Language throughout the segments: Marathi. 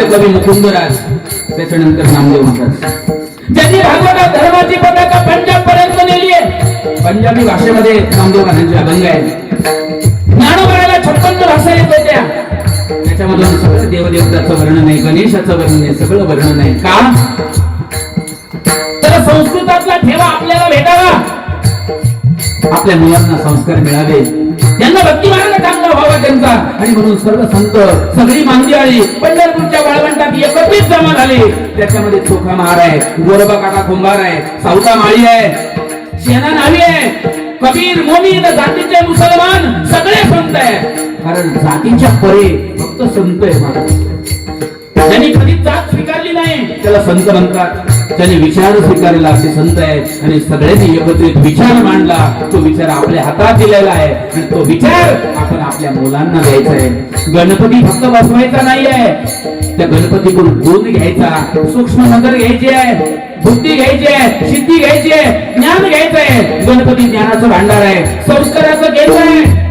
कवी मुकुंदराज, त्याच्यानंतर नामदेव महाराज, ज्यांनी भागवतात धर्माची पताका पंजाब पर्यंत नेली आहे. पंजाबी भाषेमध्ये नामदेव महाराजांचे अभंग आहेत. ज्ञानोबाला 56 भाषा येत होत्या, त्याच्यामधून सगळं देवदेवताचं वर्णन आहे, गणेशाचं वर्णन आहे, सगळं वर्णन आहे. का तर संस्कृतातला ठेवा आपल्याला भेटावा, आपल्या मुलांना संस्कार मिळावे, त्यांना भक्ती मार्ग चांगला व्हावा त्यांचा. आणि म्हणून सर्व संत, सगळी मांदियाळी पंढरपूरच्या वाळवंटात एकत्रित जमा झाले. त्याच्यामध्ये चोखा महार आहे, गोरबा काका कुंभार आहे, सावता माळी आहे, शेणा नावी आहे, कबीर, मोमीन, जातीचे मुसलमान सगळे संत आहे. कारण जातीच्या परे फक्त संत आहे महाराज. ज्यांनी कधीच जात स्वीकारली नाही त्याला संत म्हणतात. त्यांनी विचार स्वीकारला असे संत आहेत. आणि सगळ्यांनी एकत्रित विचार मांडला, तो विचार आपल्या हातात दिलेला आहे आणि तो विचार आपण आपल्या मुलांना द्यायचा आहे. गणपती फक्त बसवायचा नाही आहे, त्या गणपतीकडून गुण घ्यायचा, सूक्ष्म नजर घ्यायची आहे, बुद्धी घ्यायची आहे, सिद्धी घ्यायची आहे, ज्ञान घ्यायचं आहे. गणपती ज्ञानाचं भांडार आहे, संस्काराचं केंद्र आहे.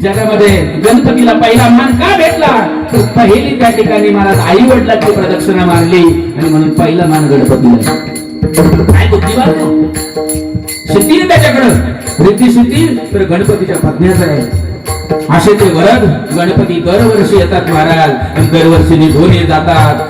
जगामध्ये गणपतीला पहिला मान का भेटला? तो पहिली त्या ठिकाणी महाराज आई वडिलांची प्रदक्षिणा मारली आणि म्हणून पहिला मान गणपतीला. काय बुद्धिवान सिद्धी त्याच्याकडं, रिद्धी सिद्धी तर गणपतीच्या प्रज्ञाच आहे. असे ते वरद गणपती दरवर्षी येतात महाराज आणि दरवर्षी निघून जातात.